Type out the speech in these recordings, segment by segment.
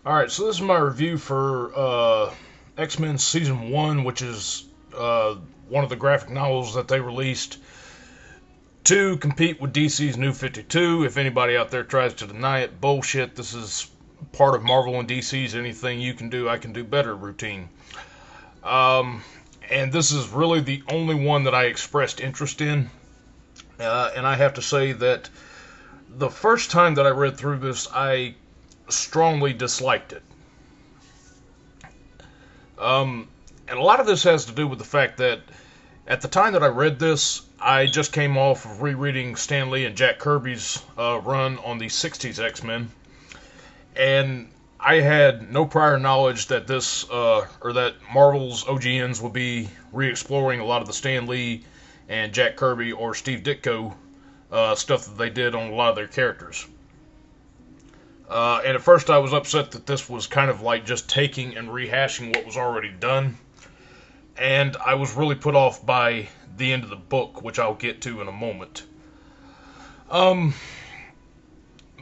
Alright, so this is my review for X-Men Season 1, which is one of the graphic novels that they released to compete with DC's New 52. If anybody out there tries to deny it, bullshit. This is part of Marvel and DC's anything you can do, I can do better routine. Um, and this is really the only one that I expressed interest in. And I have to say that the first time that I read through this, I strongly disliked it. And a lot of this has to do with the fact that at the time that I read this, I just came off of rereading Stan Lee and Jack Kirby's run on the 60s X-Men, and I had no prior knowledge that or that Marvel's OGNs would be re-exploring a lot of the Stan Lee and Jack Kirby or Steve Ditko stuff that they did on a lot of their characters. And at first I was upset that this was kind of like just taking and rehashing what was already done. And I was really put off by the end of the book, which I'll get to in a moment. Um,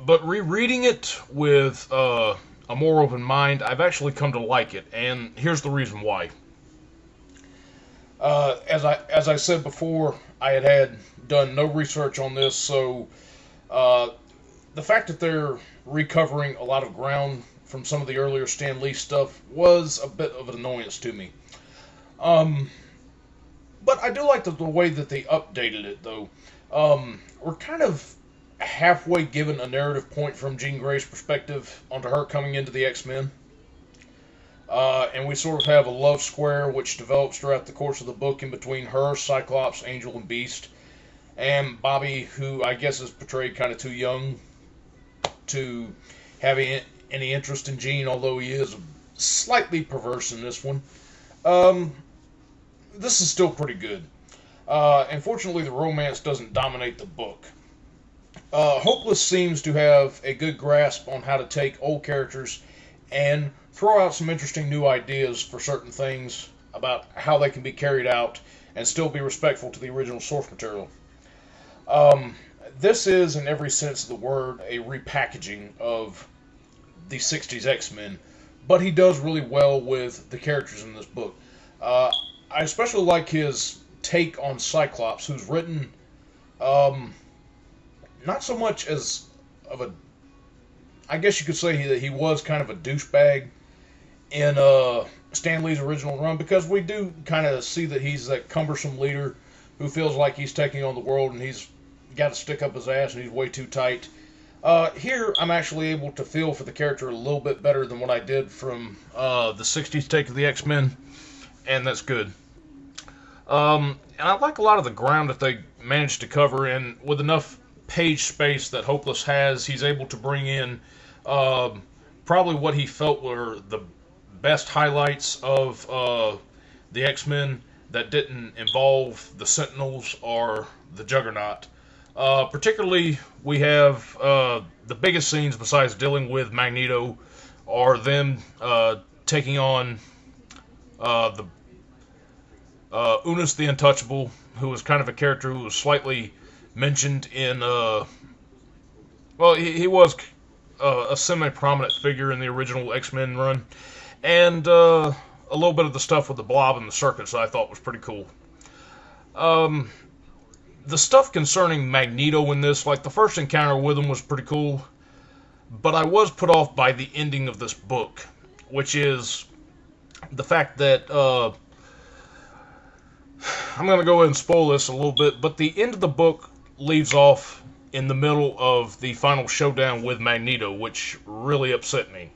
but rereading it with a more open mind, I've actually come to like it, and here's the reason why. As I said before, I had done no research on this, so uh, the fact that they're recovering a lot of ground from some of the earlier Stan Lee stuff was a bit of an annoyance to me. Um, but I do like the way that they updated it, though. We're kind of halfway given a narrative point from Jean Grey's perspective onto her coming into the X-Men. And we sort of have a love square which develops throughout the course of the book in between her, Cyclops, Angel, and Beast, and Bobby, who I guess is portrayed kind of too young to have any interest in Jean, although he is slightly perverse in this one. Um, this is still pretty good. Unfortunately, the romance doesn't dominate the book. Hopeless seems to have a good grasp on how to take old characters and throw out some interesting new ideas for certain things about how they can be carried out and still be respectful to the original source material. Um, this is, in every sense of the word, a repackaging of the 60s X-Men, but he does really well with the characters in this book. I especially like his take on Cyclops, who's written um, not so much as of a, I guess you could say that he was kind of a douchebag in Stan Lee's original run, because we do kind of see that he's that cumbersome leader who feels like he's taking on the world and he's got to stick up his ass and he's way too tight. Here, I'm actually able to feel for the character a little bit better than what I did from the 60s take of the X-Men, and that's good. And I like a lot of the ground that they managed to cover, and with enough page space that Hopeless has, he's able to bring in probably what he felt were the best highlights of the X-Men that didn't involve the Sentinels or the Juggernaut. Particularly, we have the biggest scenes besides dealing with Magneto are them taking on the Unus the Untouchable, who was kind of a character who was slightly mentioned in, well, he was a semi-prominent figure in the original X-Men run, and a little bit of the stuff with the Blob and the Circus I thought was pretty cool. Um, the stuff concerning Magneto in this, like the first encounter with him was pretty cool, but I was put off by the ending of this book, which is the fact that, I'm going to go ahead and spoil this a little bit, but the end of the book leaves off in the middle of the final showdown with Magneto, which really upset me.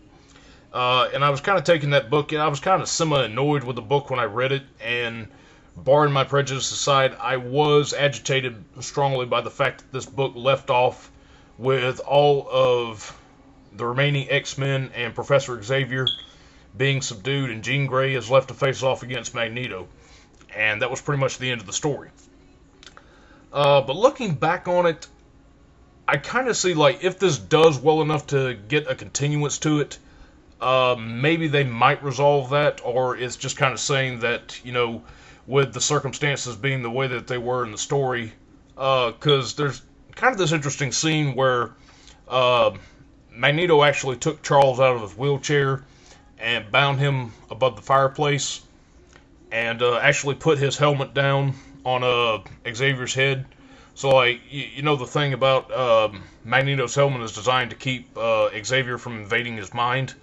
And I was kind of taking that book, and I was kind of semi-annoyed with the book when I read it, and barring my prejudice aside, I was agitated strongly by the fact that this book left off with all of the remaining X-Men and Professor Xavier being subdued, and Jean Grey is left to face off against Magneto. And that was pretty much the end of the story. But looking back on it, I kind of see, like, if this does well enough to get a continuance to it, maybe they might resolve that, or it's just kind of saying that, you know, with the circumstances being the way that they were in the story, because there's kind of this interesting scene where Magneto actually took Charles out of his wheelchair and bound him above the fireplace, and actually put his helmet down on Xavier's head. So, like, you know, the thing about Magneto's helmet is designed to keep Xavier from invading his mind.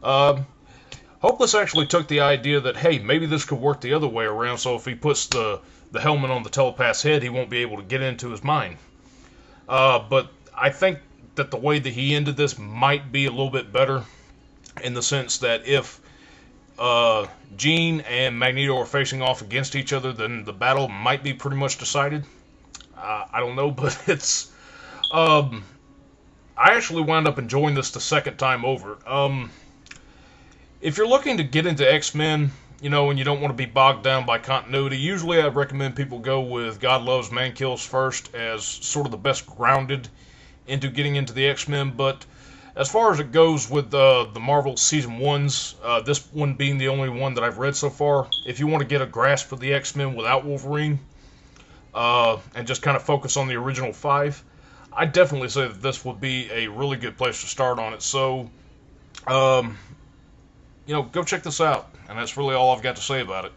Hopeless actually took the idea that, hey, maybe this could work the other way around, so if he puts the helmet on the telepath's head, he won't be able to get into his mind. But I think that the way that he ended this might be a little bit better, in the sense that if Jean and Magneto are facing off against each other, then the battle might be pretty much decided. I don't know, but it's... I actually wound up enjoying this the second time over. If you're looking to get into X-Men, you know, and you don't want to be bogged down by continuity, usually I recommend people go with God Loves, Man Kills first as sort of the best grounded into getting into the X-Men. But as far as it goes with the Marvel Season 1s, this one being the only one that I've read so far, if you want to get a grasp of the X-Men without Wolverine, and just kind of focus on the original 5, I definitely say that this would be a really good place to start on it. So, you know, go check this out. And that's really all I've got to say about it.